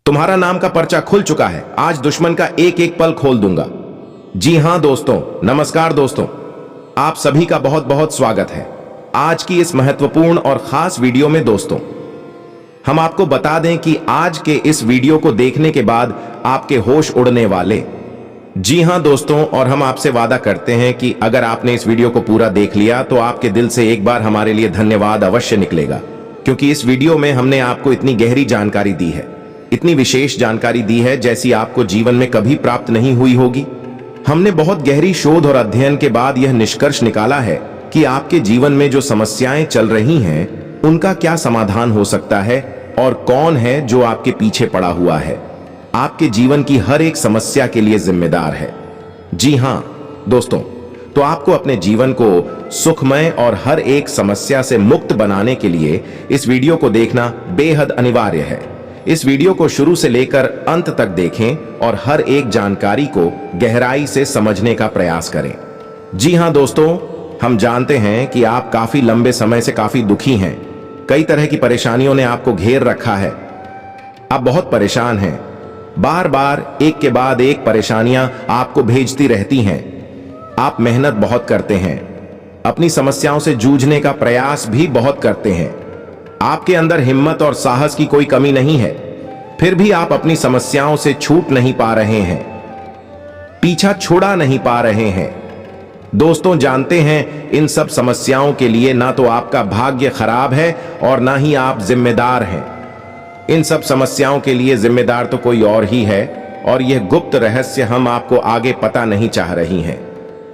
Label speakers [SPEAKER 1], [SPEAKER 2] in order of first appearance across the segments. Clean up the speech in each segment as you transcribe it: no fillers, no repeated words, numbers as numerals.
[SPEAKER 1] तुम्हारा नाम का पर्चा खुल चुका है। आज दुश्मन का एक एक पल खोल दूंगा। जी हां दोस्तों, नमस्कार दोस्तों, आप सभी का बहुत बहुत स्वागत है आज की इस महत्वपूर्ण और खास वीडियो में। दोस्तों, हम आपको बता दें कि आज के इस वीडियो को देखने के बाद आपके होश उड़ने वाले। जी हां दोस्तों, और हम आपसे वादा करते हैं कि अगर आपने इस वीडियो को पूरा देख लिया तो आपके दिल से एक बार हमारे लिए धन्यवाद अवश्य निकलेगा, क्योंकि इस वीडियो में हमने आपको इतनी गहरी जानकारी दी है, इतनी विशेष जानकारी दी है जैसी आपको जीवन में कभी प्राप्त नहीं हुई होगी। हमने बहुत गहरी शोध और अध्ययन के बाद यह निष्कर्ष निकाला है कि आपके जीवन में जो समस्याएं चल रही हैं उनका क्या समाधान हो सकता है और कौन है जो आपके पीछे पड़ा हुआ है, आपके जीवन की हर एक समस्या के लिए जिम्मेदार है। जी हां दोस्तों, तो आपको अपने जीवन को सुखमय और हर एक समस्या से मुक्त बनाने के लिए इस वीडियो को देखना बेहद अनिवार्य है। इस वीडियो को शुरू से लेकर अंत तक देखें और हर एक जानकारी को गहराई से समझने का प्रयास करें। जी हां दोस्तों, हम जानते हैं कि आप काफी लंबे समय से काफी दुखी हैं। कई तरह की परेशानियों ने आपको घेर रखा है। आप बहुत परेशान हैं। बार बार एक के बाद एक परेशानियां आपको भेजती रहती हैं। आप मेहनत बहुत करते हैं, अपनी समस्याओं से जूझने का प्रयास भी बहुत करते हैं। आपके अंदर हिम्मत और साहस की कोई कमी नहीं है, फिर भी आप अपनी समस्याओं से छूट नहीं पा रहे हैं, पीछा छुड़ा नहीं पा रहे हैं। दोस्तों, जानते हैं इन सब समस्याओं के लिए ना तो आपका भाग्य खराब है और ना ही आप जिम्मेदार हैं। इन सब समस्याओं के लिए जिम्मेदार तो कोई और ही है, और यह गुप्त रहस्य हम आपको आगे पता नहीं चाह रही हैं।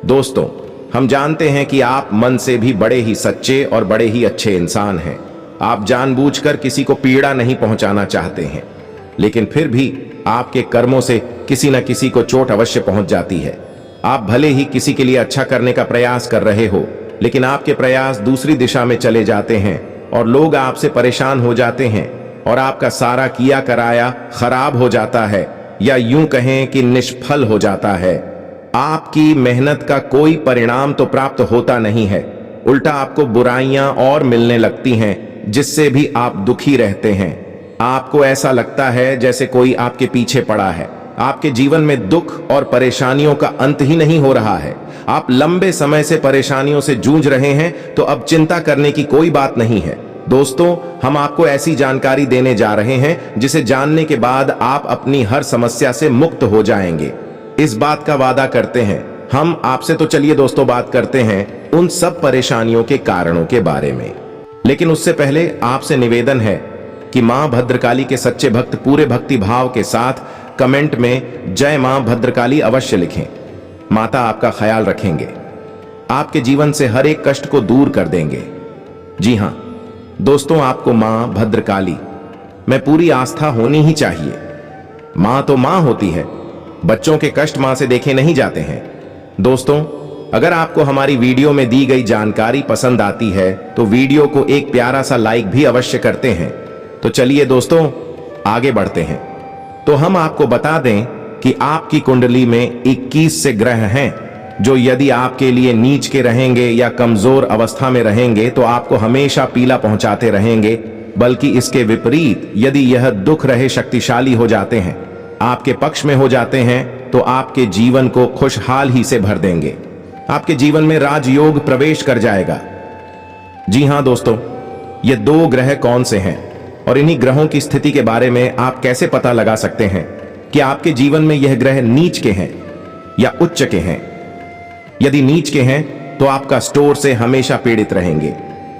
[SPEAKER 1] दोस्तों, हम जानते हैं कि आप मन से भी बड़े ही सच्चे और बड़े ही अच्छे इंसान हैं। आप जानबूझकर किसी को पीड़ा नहीं पहुंचाना चाहते हैं, लेकिन फिर भी आपके कर्मों से किसी न किसी को चोट अवश्य पहुंच जाती है। आप भले ही किसी के लिए अच्छा करने का प्रयास कर रहे हो, लेकिन आपके प्रयास दूसरी दिशा में चले जाते हैं और लोग आपसे परेशान हो जाते हैं और आपका सारा किया कराया खराब हो जाता है, या यूं कहें कि निष्फल हो जाता है। आपकी मेहनत का कोई परिणाम तो प्राप्त होता नहीं है, उल्टा आपको बुराइयां और मिलने लगती हैं, जिससे भी आप दुखी रहते हैं। आपको ऐसा लगता है जैसे कोई आपके पीछे पड़ा है। आपके जीवन में दुख और परेशानियों का अंत ही नहीं हो रहा है। आप लंबे समय से परेशानियों से जूझ रहे हैं, तो अब चिंता करने की कोई बात नहीं है। दोस्तों, हम आपको ऐसी जानकारी देने जा रहे हैं जिसे जानने के बाद आप अपनी हर समस्या से मुक्त हो जाएंगे। इस बात का वादा करते हैं हम आपसे। तो चलिए दोस्तों, बात करते हैं उन सब परेशानियों के कारणों के बारे में। लेकिन उससे पहले आपसे निवेदन है कि मां भद्रकाली के सच्चे भक्त पूरे भक्ति भाव के साथ कमेंट में जय मां भद्रकाली अवश्य लिखें। माता आपका ख्याल रखेंगे, आपके जीवन से हर एक कष्ट को दूर कर देंगे। जी हां दोस्तों, आपको मां भद्रकाली में पूरी आस्था होनी ही चाहिए। मां तो मां होती है, बच्चों के कष्ट मां से देखे नहीं जाते हैं। दोस्तों, अगर आपको हमारी वीडियो में दी गई जानकारी पसंद आती है तो वीडियो को एक प्यारा सा लाइक भी अवश्य करते हैं। तो चलिए दोस्तों, आगे बढ़ते हैं। तो हम आपको बता दें कि आपकी कुंडली में 21 से ग्रह हैं, जो यदि आपके लिए नीच के रहेंगे या कमजोर अवस्था में रहेंगे तो आपको हमेशा पीला पहुंचाते रहेंगे, बल्कि इसके विपरीत यदि यह दुख रहे शक्तिशाली हो जाते हैं, आपके पक्ष में हो जाते हैं, तो आपके जीवन को खुशहाल ही से भर देंगे। आपके जीवन में राजयोग प्रवेश कर जाएगा। जी हां दोस्तों, ये 2 ग्रह कौन से हैं और इन्हीं ग्रहों की स्थिति के बारे में आप कैसे पता लगा सकते हैं कि आपके जीवन में यह ग्रह नीच के हैं या उच्च के हैं। यदि नीच के हैं तो आपका स्टोर से हमेशा पीड़ित रहेंगे।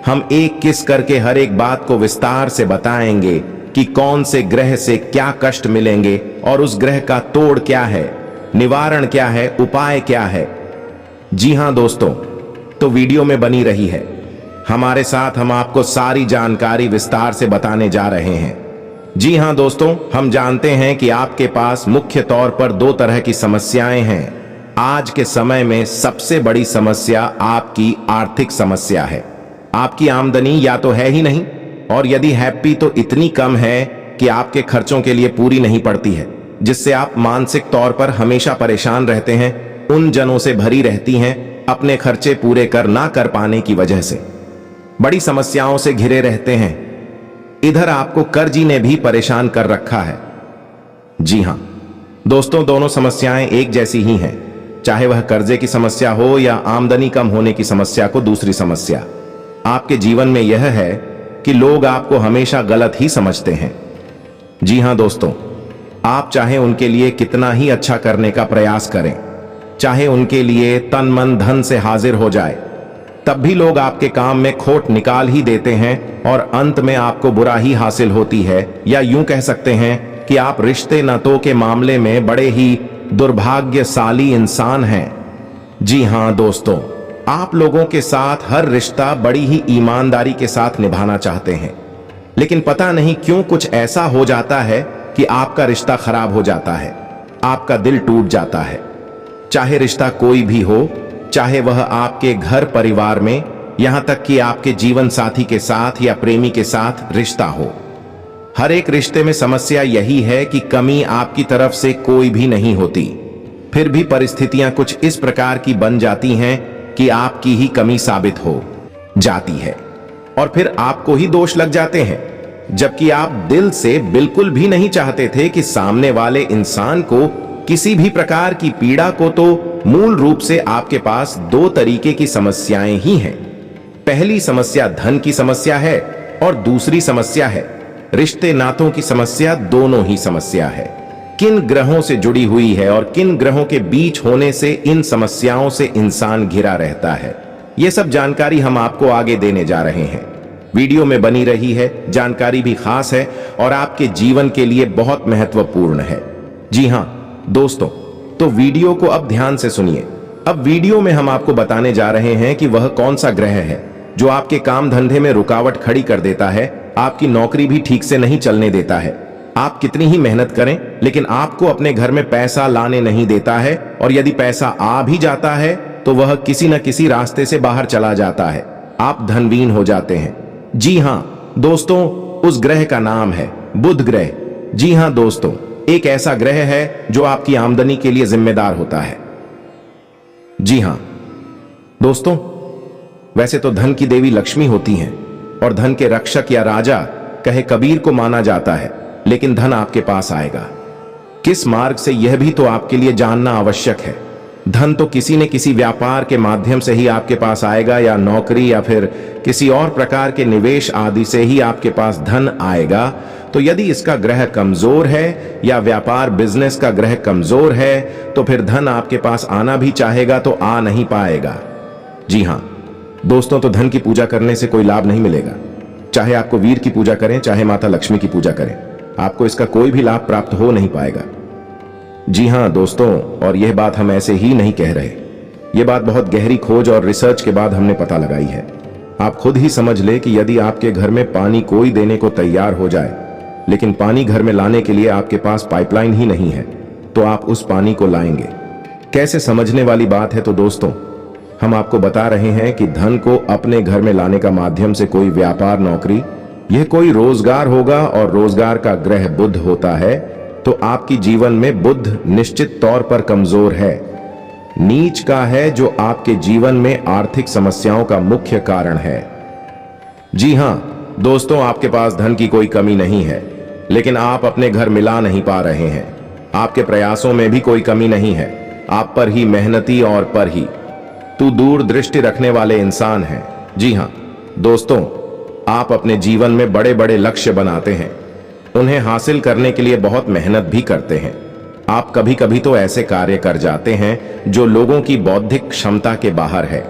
[SPEAKER 1] हम एक किस करके हर एक बात को विस्तार से बताएंगे कि कौन से ग्रह से क्या कष्ट मिलेंगे और उस ग्रह का तोड़ क्या है, निवारण क्या है, उपाय क्या है। जी हां दोस्तों, तो वीडियो में बनी रही है हमारे साथ। हम आपको सारी जानकारी विस्तार से बताने जा रहे हैं। जी हां दोस्तों, हम जानते हैं कि आपके पास मुख्य तौर पर 2 तरह की समस्याएं हैं। आज के समय में सबसे बड़ी समस्या आपकी आर्थिक समस्या है। आपकी आमदनी या तो है ही नहीं, और यदि हैप्पी तो इतनी कम है कि आपके खर्चों के लिए पूरी नहीं पड़ती है, जिससे आप मानसिक तौर पर हमेशा परेशान रहते हैं, उन जनों से भरी रहती हैं अपने खर्चे पूरे ना कर पाने की वजह से। बड़ी समस्याओं से घिरे रहते हैं। इधर आपको कर्जी ने भी परेशान कर रखा है। जी हाँ दोस्तों, दोनों समस्याएं एक जैसी ही हैं, चाहे वह कर्जे की समस्या हो या आमदनी कम होने की समस्या को दूसरी समस्या। आपके जीवन में यह है कि लोग आपको हमेशा गलत ही समझते हैं। जी हां दोस्तों, आप चाहे उनके लिए कितना ही अच्छा करने का प्रयास करें, चाहे उनके लिए तन मन धन से हाजिर हो जाए, तब भी लोग आपके काम में खोट निकाल ही देते हैं और अंत में आपको बुरा ही हासिल होती है। या यूं कह सकते हैं कि आप रिश्ते नातों के मामले में बड़े ही दुर्भाग्यशाली इंसान हैं। जी हां दोस्तों, आप लोगों के साथ हर रिश्ता बड़ी ही ईमानदारी के साथ निभाना चाहते हैं, लेकिन पता नहीं क्यों कुछ ऐसा हो जाता है कि आपका रिश्ता खराब हो जाता है, आपका दिल टूट जाता है। चाहे रिश्ता कोई भी हो, चाहे वह आपके घर परिवार में, यहां तक कि आपके जीवन साथी के साथ या प्रेमी के साथ रिश्ता हो, हर एक रिश्ते में समस्या यही है कि कमी आपकी तरफ से कोई भी नहीं होती, फिर भी परिस्थितियां कुछ इस प्रकार की बन जाती हैं कि आपकी ही कमी साबित हो जाती है और फिर आपको ही दोष लग जाते हैं, जबकि आप दिल से बिल्कुल भी नहीं चाहते थे कि सामने वाले इंसान को किसी भी प्रकार की पीड़ा को। तो मूल रूप से आपके पास दो तरीके की समस्याएं ही हैं। पहली समस्या धन की समस्या है और दूसरी समस्या है रिश्ते नातों की समस्या। दोनों ही समस्या है किन ग्रहों से जुड़ी हुई है और किन ग्रहों के बीच होने से इन समस्याओं से इंसान घिरा रहता है। यह सब जानकारी हम आपको आगे देने जा रहे हैं। वीडियो में बनी रही है, जानकारी भी खास है और आपके जीवन के लिए बहुत महत्वपूर्ण है। जी हां दोस्तों, तो वीडियो को अब ध्यान से सुनिए। अब वीडियो में हम आपको बताने जा रहे हैं कि वह कौन सा ग्रह है जो आपके काम धंधे में रुकावट खड़ी कर देता है, आपकी नौकरी भी ठीक से नहीं चलने देता है। आप कितनी ही मेहनत करें लेकिन आपको अपने घर में पैसा लाने नहीं देता है, और यदि पैसा आ भी जाता है तो वह किसी न किसी रास्ते से बाहर चला जाता है। आप धनहीन हो जाते हैं। जी हां दोस्तों, उस ग्रह का नाम है बुध ग्रह। जी हां दोस्तों, एक ऐसा ग्रह है जो आपकी आमदनी के लिए जिम्मेदार होता है। जी हां दोस्तों, वैसे तो धन की देवी लक्ष्मी होती हैं और धन के रक्षक या राजा कहे कबीर को माना जाता है, लेकिन धन आपके पास आएगा किस मार्ग से, यह भी तो आपके लिए जानना आवश्यक है। धन तो किसी न किसी व्यापार के माध्यम से ही आपके पास आएगा, या नौकरी या फिर किसी और प्रकार के निवेश आदि से ही आपके पास धन आएगा। तो यदि इसका ग्रह कमजोर है या व्यापार बिजनेस का ग्रह कमजोर है तो फिर धन आपके पास आना भी चाहेगा तो आ नहीं पाएगा। जी हां दोस्तों, तो धन की पूजा करने से कोई लाभ नहीं मिलेगा। चाहे आपको वीर की पूजा करें, चाहे माता लक्ष्मी की पूजा करें, आपको इसका कोई भी लाभ प्राप्त हो नहीं पाएगा। जी हां दोस्तों, और यह बात हम ऐसे ही नहीं कह रहे, यह बात बहुत गहरी खोज और रिसर्च के बाद हमने पता लगाई है। आप खुद ही समझ ले कि यदि आपके घर में पानी कोई देने को तैयार हो जाए, लेकिन पानी घर में लाने के लिए आपके पास पाइपलाइन ही नहीं है, तो आप उस पानी को लाएंगे कैसे? समझने वाली बात है। तो दोस्तों, हम आपको बता रहे हैं कि धन को अपने घर में लाने का माध्यम से कोई व्यापार, नौकरी, यह कोई रोजगार होगा, और रोजगार का ग्रह बुध होता है। तो आपकी जीवन में बुध निश्चित तौर पर कमजोर है, नीच का है, जो आपके जीवन में आर्थिक समस्याओं का मुख्य कारण है। जी हां दोस्तों, आपके पास धन की कोई कमी नहीं है, लेकिन आप अपने घर मिला नहीं पा रहे हैं। आपके प्रयासों में भी कोई कमी नहीं है, आप पर ही मेहनती और पर ही तू दूर दृष्टि रखने वाले इंसान हैं। जी हां दोस्तों, आप अपने जीवन में बड़े बड़े लक्ष्य बनाते हैं, उन्हें हासिल करने के लिए बहुत मेहनत भी करते हैं। आप कभी कभी तो ऐसे कार्य कर जाते हैं जो लोगों की बौद्धिक क्षमता के बाहर है।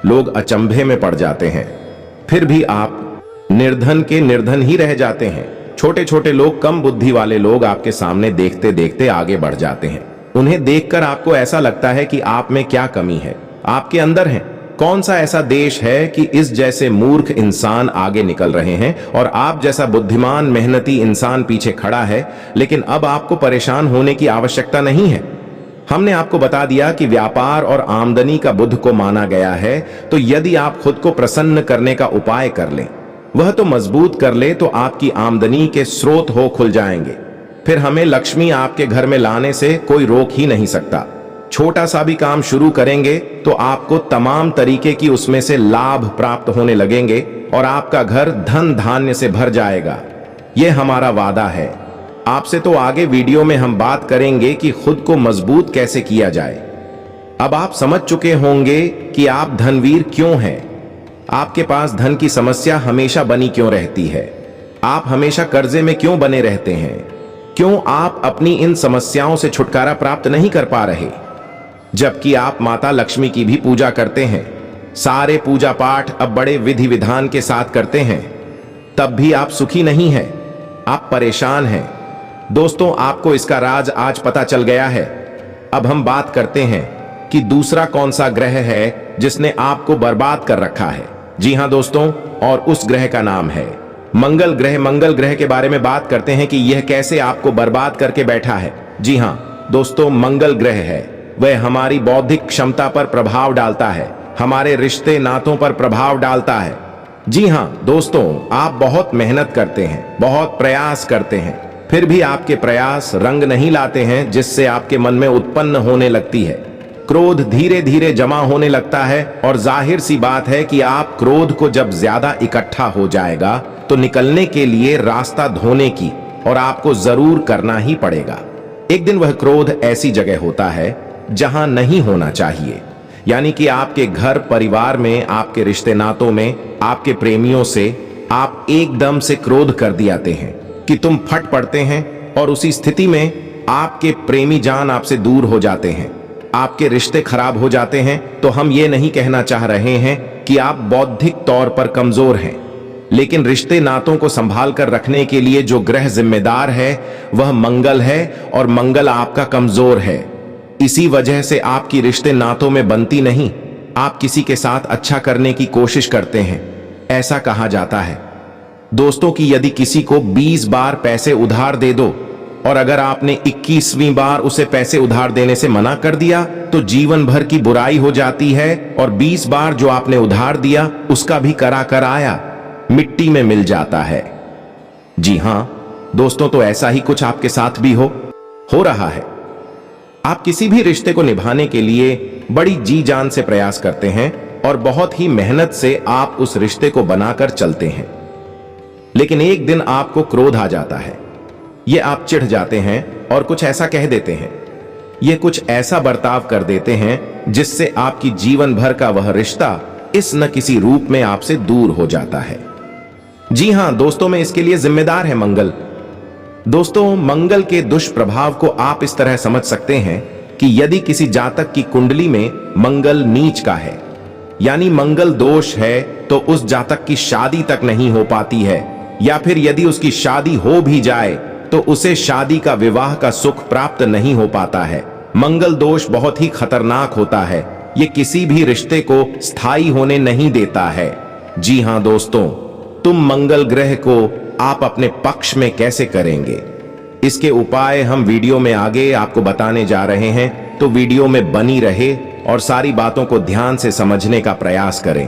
[SPEAKER 1] लोग अचंभे में पड़ जाते हैं, फिर भी आप निर्धन के निर्धन ही रह जाते हैं। छोटे छोटे लोग, कम बुद्धि वाले लोग आपके सामने देखते देखते आगे बढ़ जाते हैं। उन्हें देखकर आपको ऐसा लगता है कि आप में क्या कमी है, आपके अंदर है। कौन सा ऐसा देश है कि इस जैसे मूर्ख इंसान आगे निकल रहे हैं और आप जैसा बुद्धिमान मेहनती इंसान पीछे खड़ा है। लेकिन अब आपको परेशान होने की आवश्यकता नहीं है। हमने आपको बता दिया कि व्यापार और आमदनी का बुध को माना गया है, तो यदि आप खुद को प्रसन्न करने का उपाय कर लें, वह तो मजबूत कर ले, तो आपकी आमदनी के स्रोत हो खुल जाएंगे। फिर हमें लक्ष्मी आपके घर में लाने से कोई रोक ही नहीं सकता। छोटा सा भी काम शुरू करेंगे तो आपको तमाम तरीके की उसमें से लाभ प्राप्त होने लगेंगे और आपका घर धन धान्य से भर जाएगा। यह हमारा वादा है। आपसे तो आगे वीडियो में हम बात करेंगे कि खुद को मजबूत कैसे किया जाए। अब आप समझ चुके होंगे कि आप धनवीर क्यों हैं। आपके पास धन की समस्या हमेशा बनी क्यों रहती है, आप हमेशा कर्जे में क्यों बने रहते हैं, क्यों आप अपनी इन समस्याओं से छुटकारा प्राप्त नहीं कर पा रहे, जबकि आप माता लक्ष्मी की भी पूजा करते हैं, सारे पूजा पाठ अब बड़े विधि विधान के साथ करते हैं, तब भी आप सुखी नहीं हैं, आप परेशान हैं। दोस्तों, आपको इसका राज आज पता चल गया है। अब हम बात करते हैं कि दूसरा कौन सा ग्रह है जिसने आपको बर्बाद कर रखा है। जी हां दोस्तों, और उस ग्रह का नाम है मंगल ग्रह। मंगल ग्रह के बारे में बात करते हैं कि यह कैसे आपको बर्बाद करके बैठा है। जी हां दोस्तों, मंगल ग्रह है वह हमारी बौद्धिक क्षमता पर प्रभाव डालता है, हमारे रिश्ते नातों पर प्रभाव डालता है। जी हां दोस्तों, आप बहुत मेहनत करते हैं, बहुत प्रयास करते हैं, फिर भी आपके प्रयास रंग नहीं लाते हैं, जिससे आपके मन में उत्पन्न होने लगती है क्रोध, धीरे धीरे जमा होने लगता है। और जाहिर सी बात है कि आप क्रोध को जब ज्यादा इकट्ठा हो जाएगा तो निकलने के लिए रास्ता धोने की और आपको जरूर करना ही पड़ेगा। एक दिन वह क्रोध ऐसी जगह होता है जहां नहीं होना चाहिए, यानी कि आपके घर परिवार में, आपके रिश्ते नातों में, आपके प्रेमियों से आप एकदम से क्रोध कर दियाते हैं कि तुम फट पड़ते हैं, और उसी स्थिति में आपके प्रेमी जान आपसे दूर हो जाते हैं, आपके रिश्ते खराब हो जाते हैं। तो हम ये नहीं कहना चाह रहे हैं कि आप बौद्धिक तौर पर कमजोर हैं, लेकिन रिश्ते नातों को संभाल कर रखने के लिए जो ग्रह जिम्मेदार है वह मंगल है, और मंगल आपका कमजोर है। इसी वजह से आपकी रिश्ते नातों में बनती नहीं। आप किसी के साथ अच्छा करने की कोशिश करते हैं। ऐसा कहा जाता है दोस्तों कि यदि किसी को 20 बार पैसे उधार दे दो और अगर आपने 21वीं बार उसे पैसे उधार देने से मना कर दिया तो जीवन भर की बुराई हो जाती है, और 20 बार जो आपने उधार दिया उसका भी करा कर आया मिट्टी में मिल जाता है। जी हां दोस्तों, तो ऐसा ही कुछ आपके साथ भी हो रहा है। आप किसी भी रिश्ते को निभाने के लिए बड़ी जी जान से प्रयास करते हैं और बहुत ही मेहनत से आप उस रिश्ते को बनाकर चलते हैं, लेकिन एक दिन आपको क्रोध आ जाता है। ये आप चिढ़ जाते हैं और कुछ ऐसा कह देते हैं, ये कुछ ऐसा बर्ताव कर देते हैं जिससे आपकी जीवन भर का वह रिश्ता इस न किसी रूप में आपसे दूर हो जाता है। जी हां दोस्तों, में इसके लिए जिम्मेदार है मंगल। दोस्तों, मंगल के दुष्प्रभाव को आप इस तरह समझ सकते हैं कि यदि किसी जातक की कुंडली में मंगल नीच का है, यानी मंगल दोष है, तो उस जातक की शादी तक नहीं हो पाती है, या फिर यदि उसकी शादी हो भी जाए तो उसे शादी का, विवाह का सुख प्राप्त नहीं हो पाता है। मंगल दोष बहुत ही खतरनाक होता है, ये किसी भी रिश्ते को स्थायी होने नहीं देता है। जी हां दोस्तों, तुम मंगल ग्रह को आप अपने पक्ष में कैसे करेंगे, इसके उपाय हम वीडियो में आगे आपको बताने जा रहे हैं, तो वीडियो में बनी रहे और सारी बातों को ध्यान से समझने का प्रयास करें।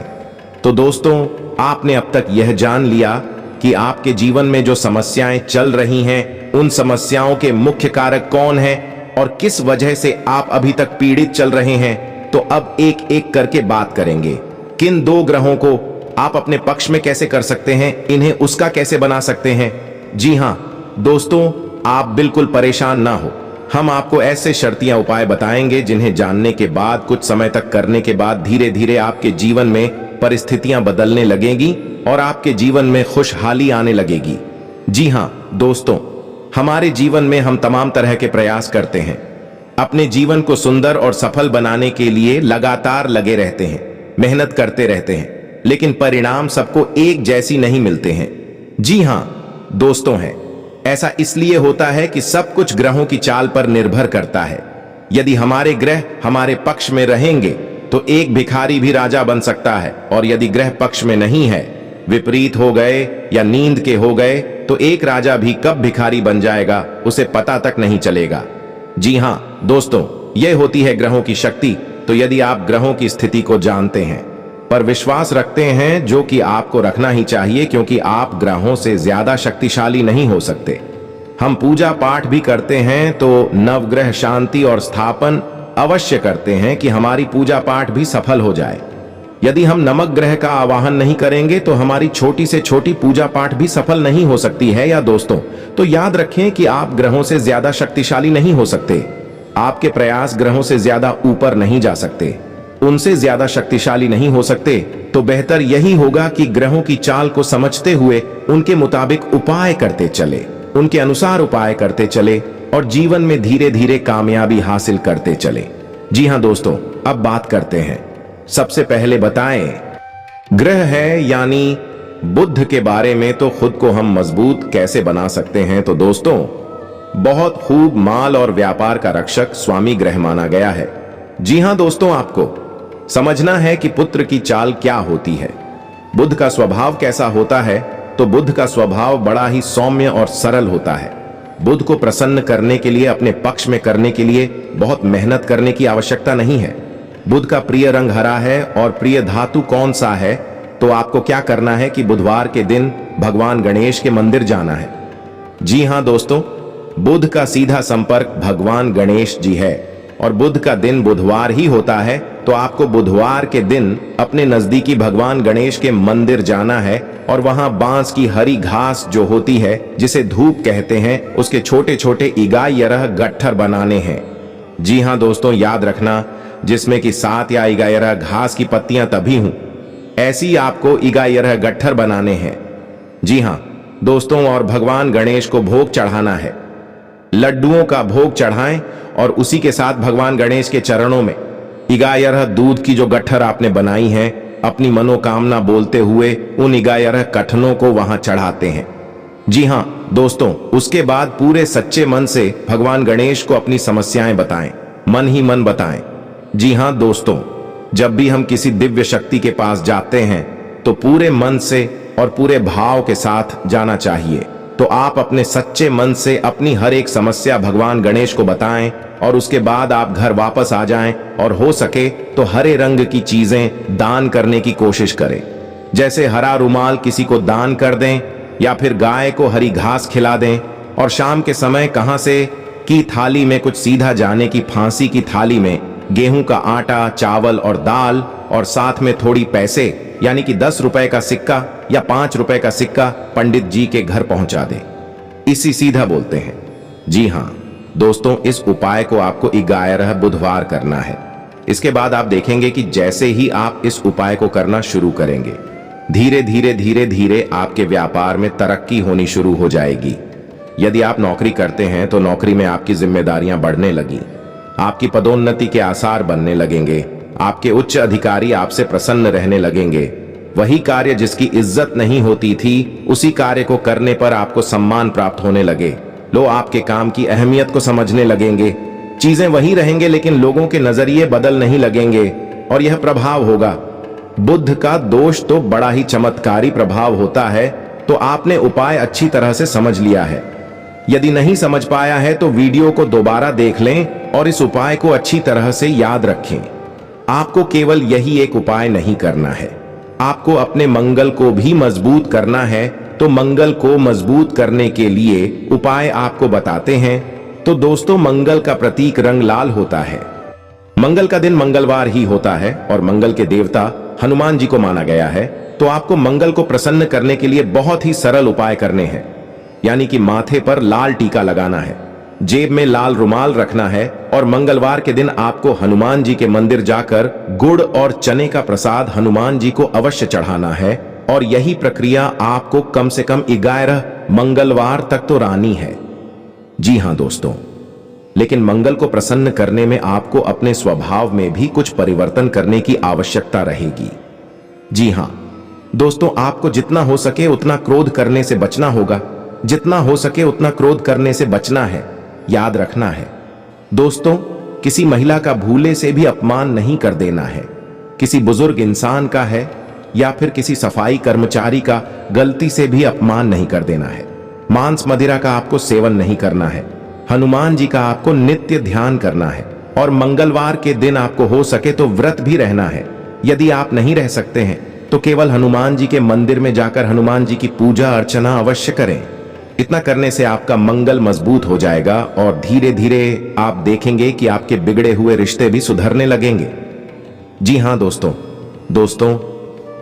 [SPEAKER 1] तो दोस्तों, आपने अब तक यह जान लिया कि आपके जीवन में जो समस्याएं चल रही हैं, उन समस्याओं के मुख्य कारक कौन हैं और किस वजह से आप अभी तक पीड़ित चल रहे हैं। तो अब एक एक करके बात करेंगे। किन 2 ग्रहों को आप अपने पक्ष में कैसे कर सकते हैं, इन्हें उसका कैसे बना सकते हैं। जी हां दोस्तों, आप बिल्कुल परेशान ना हो, हम आपको ऐसे शर्तियां उपाय बताएंगे जिन्हें जानने के बाद, कुछ समय तक करने के बाद धीरे धीरे आपके जीवन में परिस्थितियां बदलने लगेंगी और आपके जीवन में खुशहाली आने लगेगी। जी हां दोस्तों, हमारे जीवन में हम तमाम तरह के प्रयास करते हैं, अपने जीवन को सुंदर और सफल बनाने के लिए लगातार लगे रहते हैं, मेहनत करते रहते हैं, लेकिन परिणाम सबको एक जैसी नहीं मिलते हैं। जी हां दोस्तों, है ऐसा इसलिए होता है कि सब कुछ ग्रहों की चाल पर निर्भर करता है। यदि हमारे ग्रह हमारे पक्ष में रहेंगे तो एक भिखारी भी राजा बन सकता है, और यदि ग्रह पक्ष में नहीं है, विपरीत हो गए या नींद के हो गए, तो एक राजा भी कब भिखारी बन जाएगा उसे पता तक नहीं चलेगा। जी हां दोस्तों, यह होती है ग्रहों की शक्ति। तो यदि आप ग्रहों की स्थिति को जानते हैं, पर विश्वास रखते हैं, जो कि आपको रखना ही चाहिए, क्योंकि आप ग्रहों से ज्यादा शक्तिशाली नहीं हो सकते। हम पूजा पाठ भी करते हैं तो नवग्रह शांति और स्थापन अवश्य करते हैं कि हमारी पूजा पाठ भी सफल हो जाए। यदि हम नमक ग्रह का आवाहन नहीं करेंगे तो हमारी छोटी से छोटी पूजा पाठ भी सफल नहीं हो सकती है या दोस्तों। तो याद रखें कि आप ग्रहों से ज्यादा शक्तिशाली नहीं हो सकते। आपके प्रयास ग्रहों से ज्यादा ऊपर नहीं जा सकते, उनसे ज्यादा शक्तिशाली नहीं हो सकते। तो बेहतर यही होगा कि ग्रहों की चाल को समझते हुए उनके मुताबिक उपाय करते चले, उनके अनुसार उपाय करते चले और जीवन में धीरे धीरे कामयाबी हासिल करते चले। जी हां दोस्तों, अब बात करते हैं। सबसे पहले बताएं, ग्रह है यानी बुध के बारे में तो खुद को हम मजबूत कैसे बना सकते हैं। तो दोस्तों, बहुत खूब माल और व्यापार का रक्षक स्वामी ग्रह माना गया है। जी हां दोस्तों, आपको समझना है कि पुत्र की चाल क्या होती है, बुध का स्वभाव कैसा होता है। तो बुध का स्वभाव बड़ा ही सौम्य और सरल होता है। बुध को प्रसन्न करने के लिए, अपने पक्ष में करने के लिए बहुत मेहनत करने की आवश्यकता नहीं है। बुध का प्रिय रंग हरा है और प्रिय धातु कौन सा है। तो आपको क्या करना है कि बुधवार के दिन भगवान गणेश के मंदिर जाना है। जी हां दोस्तों, बुध का सीधा संपर्क भगवान गणेश जी है और बुध का दिन बुधवार ही होता है। तो आपको बुधवार के दिन अपने नजदीकी भगवान गणेश के मंदिर जाना है और वहां बांस की हरी घास जो होती है, जिसे धूप कहते हैं, उसके छोटे छोटे इगायरह गट्ठर बनाने हैं। जी हां दोस्तों, याद रखना, जिसमें कि 7 या 11 घास की पत्तियां तभी हों, ऐसी आपको 11 गट्ठर बनाने हैं। जी हां दोस्तों, और भगवान गणेश को भोग चढ़ाना है। लड्डुओं का भोग चढ़ाएं और उसी के साथ भगवान गणेश के चरणों में 11 दूध की जो गट्ठर आपने बनाई है, अपनी मनोकामना बोलते हुए उन 11 कठनों को वहां चढ़ाते हैं। जी हां दोस्तों, उसके बाद पूरे सच्चे मन से भगवान गणेश को अपनी समस्याएं बताएं, मन ही मन बताएं। जी हां दोस्तों, जब भी हम किसी दिव्य शक्ति के पास जाते हैं तो पूरे मन से और पूरे भाव के साथ जाना चाहिए। तो आप अपने सच्चे मन से अपनी हर एक समस्या भगवान गणेश को बताएं और उसके बाद आप घर वापस आ जाएं और हो सके तो हरे रंग की चीजें दान करने की कोशिश करें। जैसे हरा रुमाल किसी को दान कर दें या फिर गाय को हरी घास खिला दें। और शाम के समय कहां से की थाली में कुछ सीधा जाने की फांसी की थाली में गेहूं का आटा, चावल और दाल और साथ में थोड़ी पैसे यानी कि 10 रुपए का सिक्का या 5 रुपए का सिक्का पंडित जी के घर पहुंचा दे। इसी सीधा बोलते हैं। जी हां दोस्तों, इस उपाय को आपको 11 बुधवार करना है। इसके बाद आप देखेंगे कि जैसे ही आप इस उपाय को करना शुरू करेंगे, धीरे धीरे धीरे धीरे आपके व्यापार में तरक्की होनी शुरू हो जाएगी। यदि आप नौकरी करते हैं तो नौकरी में आपकी जिम्मेदारियां बढ़ने लगी, आपकी पदोन्नति के आसार बनने लगेंगे, आपके उच्च अधिकारी आपसे प्रसन्न रहने लगेंगे। वही कार्य जिसकी इज्जत नहीं होती थी, उसी कार्य को करने पर आपको सम्मान प्राप्त होने लगे। लोग आपके काम की अहमियत को समझने लगेंगे। चीजें वही रहेंगे लेकिन लोगों के नजरिए बदल नहीं लगेंगे और यह प्रभाव होगा। बुध का दोष तो बड़ा ही चमत्कारी प्रभाव होता है। तो आपने उपाय अच्छी तरह से समझ लिया है। यदि नहीं समझ पाया है तो वीडियो को दोबारा देख लें और इस उपाय को अच्छी तरह से याद रखें। आपको केवल यही एक उपाय नहीं करना है, आपको अपने मंगल को भी मजबूत करना है। तो मंगल को मजबूत करने के लिए उपाय आपको बताते हैं। तो दोस्तों, मंगल का प्रतीक रंग लाल होता है। मंगल का दिन मंगलवार ही होता है और मंगल के देवता हनुमान जी को माना गया है। तो आपको मंगल को प्रसन्न करने के लिए बहुत ही सरल उपाय करने हैं। यानी कि माथे पर लाल टीका लगाना है, जेब में लाल रुमाल रखना है और मंगलवार के दिन आपको हनुमान जी के मंदिर जाकर गुड़ और चने का प्रसाद हनुमान जी को अवश्य चढ़ाना है। और यही प्रक्रिया आपको कम से कम 11 मंगलवार तक तो रानी है। जी हां दोस्तों, लेकिन मंगल को प्रसन्न करने में आपको अपने स्वभाव में भी कुछ परिवर्तन करने की आवश्यकता रहेगी। जी हां दोस्तों, आपको जितना हो सके उतना क्रोध करने से बचना होगा। जितना हो सके उतना क्रोध करने से बचना है, याद रखना है। दोस्तों, किसी महिला का भूले से भी अपमान नहीं कर देना है। किसी बुजुर्ग इंसान का है या फिर किसी सफाई कर्मचारी का गलती से भी अपमान नहीं कर देना है। मांस मदिरा का आपको सेवन नहीं करना है। हनुमान जी का आपको नित्य ध्यान करना है और मंगलवार के दिन आपको हो सके तो व्रत भी रहना है। यदि आप नहीं रह सकते हैं तो केवल हनुमान जी के मंदिर में जाकर हनुमान जी की पूजा अर्चना अवश्य करें। इतना करने से आपका मंगल मजबूत हो जाएगा और धीरे धीरे आप देखेंगे कि आपके बिगड़े हुए रिश्ते भी सुधरने लगेंगे। जी हां दोस्तों, दोस्तों,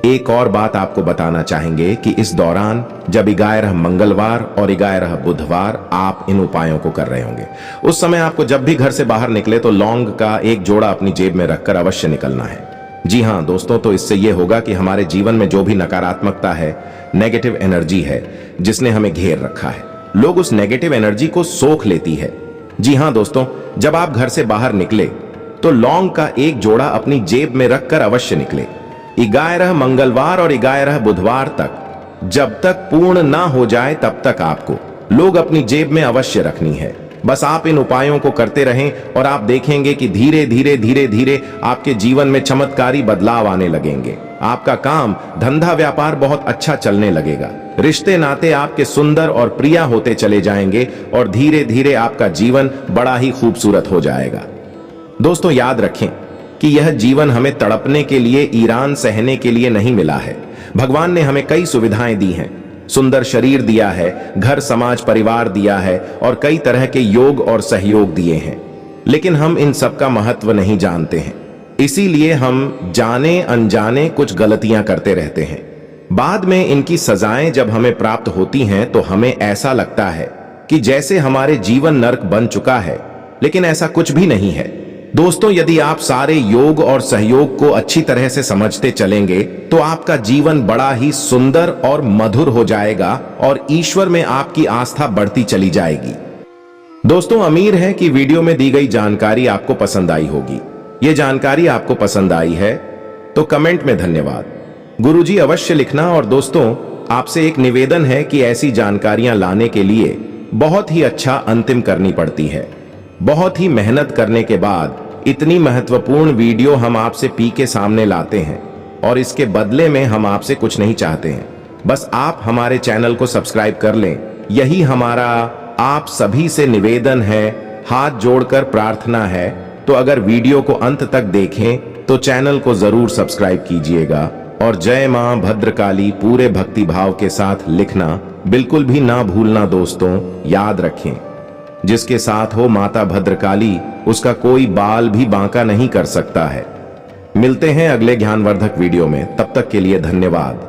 [SPEAKER 1] एक और बात आपको बताना चाहेंगे कि इस दौरान जब 11 मंगलवार और 11 बुधवार आप इन उपायों को कर रहे होंगे, उस समय आपको जब भी घर से बाहर निकले तो लौंग का एक जोड़ा अपनी जेब में रखकर अवश्य निकलना है। जी हां दोस्तों, तो इससे यह होगा कि हमारे जीवन में जो भी नकारात्मकता है, नेगेटिव एनर्जी है जिसने हमें घेर रखा है, लोग उस नेगेटिव एनर्जी को सोख लेती है। जी हां दोस्तों, जब आप घर से बाहर निकले तो लौंग का एक जोड़ा अपनी जेब में रखकर अवश्य निकले। 11 मंगलवार और 11 बुधवार तक, जब तक पूर्ण ना हो जाए तब तक आपको लोग अपनी जेब में अवश्य रखनी है। बस आप इन उपायों को करते रहें और आप देखेंगे कि धीरे धीरे धीरे धीरे आपके जीवन में चमत्कारी बदलाव आने लगेंगे। आपका काम, धंधा, व्यापार बहुत अच्छा चलने लगेगा। रिश्ते नाते आपके सुंदर और प्रिय होते चले जाएंगे और धीरे धीरे आपका जीवन बड़ा ही खूबसूरत हो जाएगा। दोस्तों, याद रखें कि यह जीवन हमें तड़पने के लिए, ईरान सहने के लिए नहीं मिला है। भगवान ने हमें कई सुविधाएं दी हैं, सुंदर शरीर दिया है, घर, समाज, परिवार दिया है और कई तरह के योग और सहयोग दिए हैं, लेकिन हम इन सब का महत्व नहीं जानते हैं। इसीलिए हम जाने अनजाने कुछ गलतियां करते रहते हैं। बाद में इनकी सजाएं जब हमें प्राप्त होती हैं तो हमें ऐसा लगता है कि जैसे हमारे जीवन नरक बन चुका है, लेकिन ऐसा कुछ भी नहीं है। दोस्तों, यदि आप सारे योग और सहयोग को अच्छी तरह से समझते चलेंगे तो आपका जीवन बड़ा ही सुंदर और मधुर हो जाएगा और ईश्वर में आपकी आस्था बढ़ती चली जाएगी। दोस्तों, उम्मीद है कि वीडियो में दी गई जानकारी आपको पसंद आई होगी। ये जानकारी आपको पसंद आई है तो कमेंट में धन्यवाद गुरुजी अवश्य लिखना। और दोस्तों, आपसे एक निवेदन है कि ऐसी जानकारियां लाने के लिए बहुत ही अच्छा अंतिम करनी पड़ती है। बहुत ही मेहनत करने के बाद इतनी महत्वपूर्ण वीडियो हम आपसे पी के सामने लाते हैं और इसके बदले में हम आपसे कुछ नहीं चाहते हैं, बस आप हमारे चैनल को सब्सक्राइब कर लें। यही हमारा आप सभी से निवेदन है, हाथ जोड़कर प्रार्थना है। तो अगर वीडियो को अंत तक देखें तो चैनल को जरूर सब्सक्राइब कीजिएगा और जय मां भद्रकाली पूरे भक्ति भाव के साथ लिखना बिल्कुल भी ना भूलना। दोस्तों, याद रखें, जिसके साथ हो माता भद्रकाली, उसका कोई बाल भी बांका नहीं कर सकता है। मिलते हैं अगले ज्ञानवर्धक वीडियो में, तब तक के लिए धन्यवाद।